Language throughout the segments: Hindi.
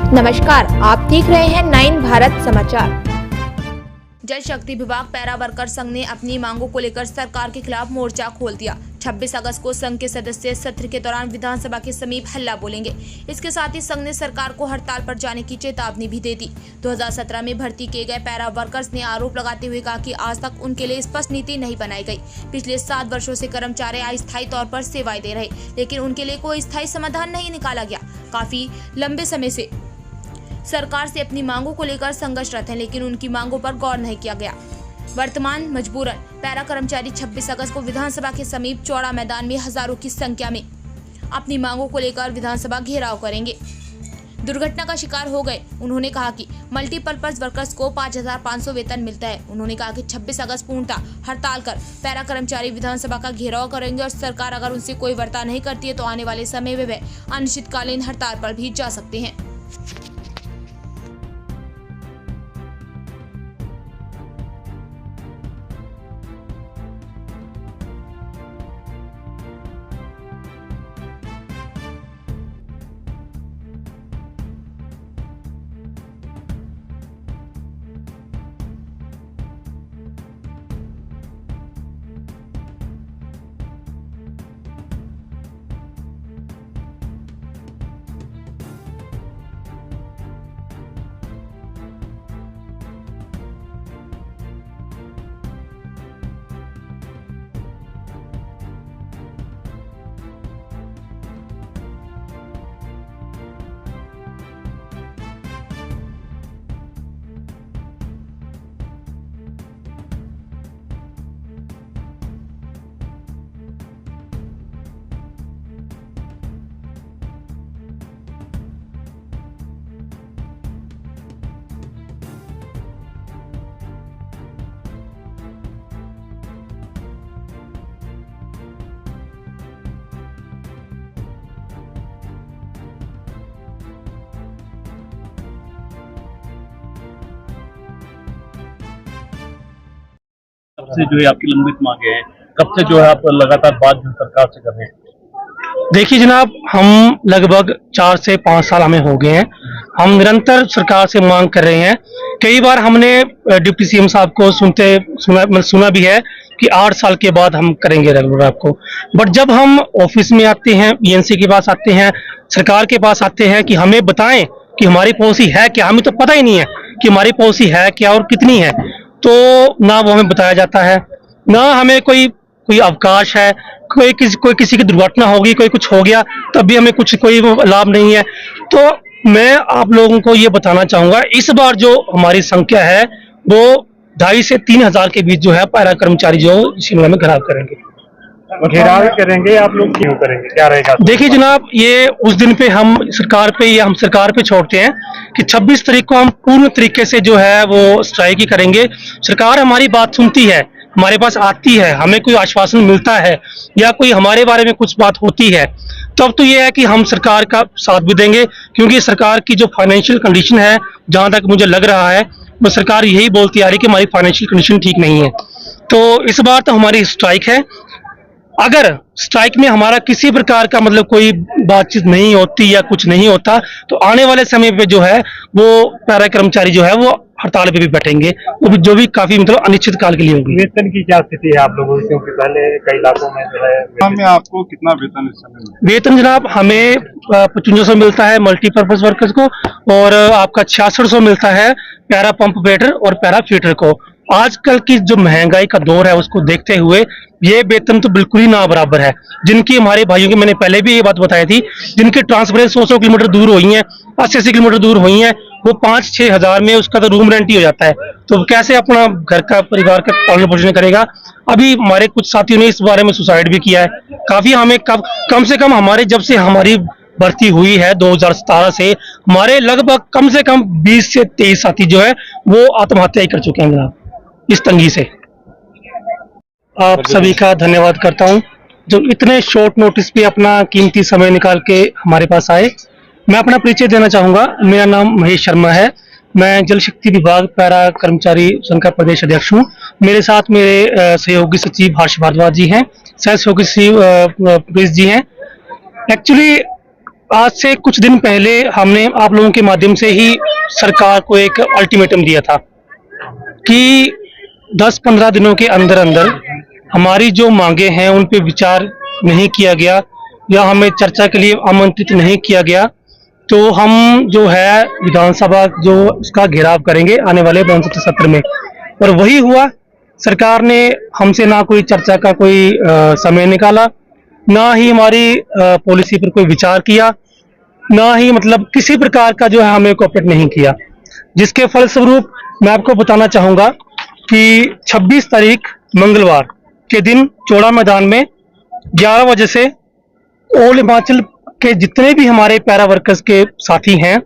नमस्कार, आप देख रहे हैं 9 भारत समाचार। जल शक्ति विभाग पैरा वर्कर संघ ने अपनी मांगों को लेकर सरकार के खिलाफ मोर्चा खोल दिया। 26 अगस्त को संघ के सदस्य सत्र के दौरान विधानसभा के समीप हल्ला बोलेंगे। इसके साथ ही संघ ने सरकार को हड़ताल पर जाने की चेतावनी भी दे दी। 2017 में भर्ती किए गए पैरा वर्कर्स ने आरोप लगाते हुए कहा कि आज तक उनके लिए स्पष्ट नीति नहीं बनाई गई। पिछले 7 वर्षों से कर्मचारी अस्थायी तौर पर सेवाएं दे रहे, लेकिन उनके लिए कोई स्थायी समाधान नहीं निकाला गया। काफी लंबे समय से सरकार से अपनी मांगों को लेकर संघर्षरत हैं, लेकिन उनकी मांगों पर गौर नहीं किया गया। वर्तमान मजबूरन पैरा कर्मचारी 26 अगस्त को विधानसभा के समीप चौड़ा मैदान में हजारों की संख्या में अपनी मांगों को लेकर विधानसभा घेराव करेंगे। दुर्घटना का शिकार हो गए। उन्होंने कहा कि मल्टीपर्पज वर्कर्स को 5,500 वेतन मिलता है। उन्होंने कहा कि 26 अगस्त पूर्णतः हड़ताल कर पैरा कर्मचारी विधानसभा का घेराव करेंगे और सरकार अगर उनसे कोई वार्ता नहीं करती है तो आने वाले समय में वे अनिश्चितकालीन हड़ताल पर भी जा सकते हैं। कब से जो है आपकी लंबित मांगे हैं, कब से जो है आप लगातार बात सरकार से कर रहे हैं? देखिए जनाब, हम लगभग 4 से 5 साल हमें हो गए हैं। हम निरंतर सरकार से मांग कर रहे हैं। कई बार हमने डिप्टी सीएम साहब को सुना भी है कि 8 साल के बाद हम करेंगे रेगुलर आपको। बट जब हम ऑफिस में आते हैं, बीएनसी के पास आते हैं, सरकार के पास आते हैं कि हमें बताएं कि हमारी पॉलिसी है क्या, हमें तो पता ही नहीं है कि हमारी पॉलिसी है क्या और कितनी है, तो ना वो हमें बताया जाता है, ना हमें कोई अवकाश है। कोई किसी की दुर्घटना होगी, कोई कुछ हो गया तब भी हमें कोई लाभ नहीं है। तो मैं आप लोगों को ये बताना चाहूंगा, इस बार जो हमारी संख्या है वो 2,500 से 3,000 के बीच जो है पैरा कर्मचारी जो शिमला में घेराव करेंगे। घेराव करेंगे आप लोग, क्यों करेंगे, क्या रहेगा? देखिए जनाब, ये उस दिन पे हम सरकार पे छोड़ते हैं कि 26 तारीख को हम पूर्ण तरीके से जो है वो स्ट्राइक ही करेंगे। सरकार हमारी बात सुनती है, हमारे पास आती है, हमें कोई आश्वासन मिलता है या कोई हमारे बारे में कुछ बात होती है, तब तो ये है कि हम सरकार का साथ भी देंगे। क्योंकि सरकार की जो फाइनेंशियल कंडीशन है, जहां तक मुझे लग रहा है, वो सरकार यही बोलती आ रही कि हमारी फाइनेंशियल कंडीशन ठीक नहीं है। तो इस बार तो हमारी स्ट्राइक है। अगर स्ट्राइक में हमारा किसी प्रकार का मतलब कोई बातचीत नहीं होती या कुछ नहीं होता, तो आने वाले समय पे जो है वो पैरा कर्मचारी जो है वो हड़ताल पे भी बैठेंगे, वो जो भी काफी मतलब अनिश्चित काल के लिए होगी। वेतन की क्या स्थिति है आप लोगों की, क्योंकि पहले कई इलाकों में जो है आपको कितना वेतन इस समय? वेतन जनाब हमें 5500 मिलता है मल्टीपर्पज वर्कर्स को, और आपका 6600 मिलता है पैरा पंप वेटर और पैरा फीटर को। आजकल की जो महंगाई का दौर है उसको देखते हुए ये वेतन तो बिल्कुल ही ना बराबर है। जिनकी हमारे भाइयों की, मैंने पहले भी ये बात बताई थी, जिनकी ट्रांसफरें 100 किलोमीटर दूर हुई हैं, 80 किलोमीटर दूर हुई हैं, वो 5-6 हजार में उसका तो रूम रेंट ही हो जाता है। तो कैसे अपना घर का, परिवार का पालन पोषण करेगा? अभी हमारे कुछ साथियों ने इस बारे में सुसाइड भी किया है। काफी हमें कम से कम हमारे जब से हमारी भर्ती हुई है 2017 से, हमारे लगभग कम से कम 20 से 23 साथी जो है वो आत्महत्या ही कर चुके हैं जनाब, इस तंगी से। आप सभी का धन्यवाद करता हूं जो इतने शॉर्ट नोटिस पे अपना कीमती समय निकाल के हमारे पास आए। मैं अपना परिचय देना चाहूंगा। मेरा नाम महेश शर्मा है। मैं जल शक्ति विभाग पैरा कर्मचारी संघ का प्रदेश अध्यक्ष हूँ। मेरे साथ मेरे सहयोगी सचिव हर्ष भारद्वाज जी हैं, सह सहयोगी सचिव प्रेस जी हैं। एक्चुअली आज से कुछ दिन पहले हमने आप लोगों के माध्यम से ही सरकार को एक अल्टीमेटम दिया था कि 10-15 दिनों के अंदर अंदर हमारी जो मांगे हैं उन पे विचार नहीं किया गया या हमें चर्चा के लिए आमंत्रित नहीं किया गया तो हम जो है विधानसभा जो उसका घेराव करेंगे आने वाले विधानसभा सत्र में। और वही हुआ, सरकार ने हमसे ना कोई चर्चा का कोई समय निकाला, ना ही हमारी पॉलिसी पर कोई विचार किया, ना ही मतलब किसी प्रकार का जो है हमें कोऑपरेट नहीं किया, जिसके फलस्वरूप मैं आपको बताना चाहूंगा कि 26 तारीख मंगलवार के दिन चौड़ा मैदान में 11 बजे से ऑल हिमाचल के जितने भी हमारे पैरा वर्कर्स के साथी हैं,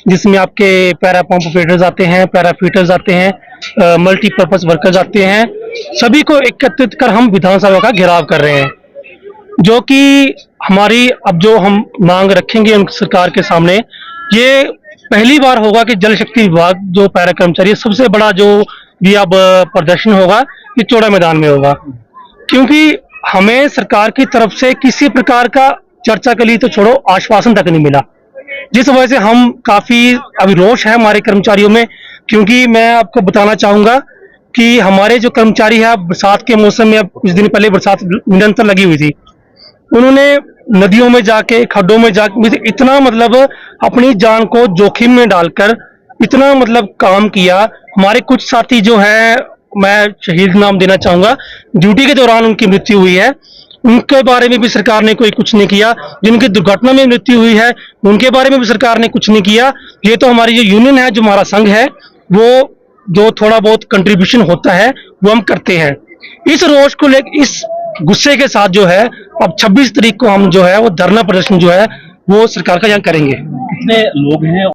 जिसमें आपके पैरा पंप ऑपरेटर्स आते हैं, पैरा फीटर्स आते हैं, मल्टीपर्पज वर्कर्स आते हैं, सभी को एकत्रित कर हम विधानसभा का घेराव कर रहे हैं। जो कि हमारी अब जो हम मांग रखेंगे उन सरकार के सामने, ये पहली बार होगा कि जल शक्ति विभाग जो पैरा कर्मचारी सबसे बड़ा जो भी अब प्रदर्शन होगा ये चौड़ा मैदान में होगा, क्योंकि हमें सरकार की तरफ से किसी प्रकार का चर्चा के लिए तो छोड़ो आश्वासन तक नहीं मिला, जिस वजह से हम काफी अभी रोष है हमारे कर्मचारियों में। क्योंकि मैं आपको बताना चाहूंगा कि हमारे जो कर्मचारी है बरसात के मौसम में, अब कुछ दिन पहले बरसात निरंतर लगी हुई थी, उन्होंने नदियों में जाके खड्डों में जाके इतना मतलब अपनी जान को जोखिम में डालकर इतना मतलब काम किया। हमारे कुछ साथी जो है, मैं शहीद नाम देना चाहूंगा, ड्यूटी के दौरान उनकी मृत्यु हुई है, उनके बारे में भी सरकार ने कोई कुछ नहीं किया। जिनकी दुर्घटना में मृत्यु हुई है उनके बारे में भी सरकार ने कुछ नहीं किया। ये तो हमारी जो यूनियन है, जो हमारा संघ है, वो जो थोड़ा बहुत कंट्रीब्यूशन होता है वो हम करते हैं। इस रोष को लेकर, इस गुस्से के साथ जो है अब 26 तारीख को हम जो है वो धरना प्रदर्शन जो है वो सरकार का यहाँ करेंगे। कितने लोग हैं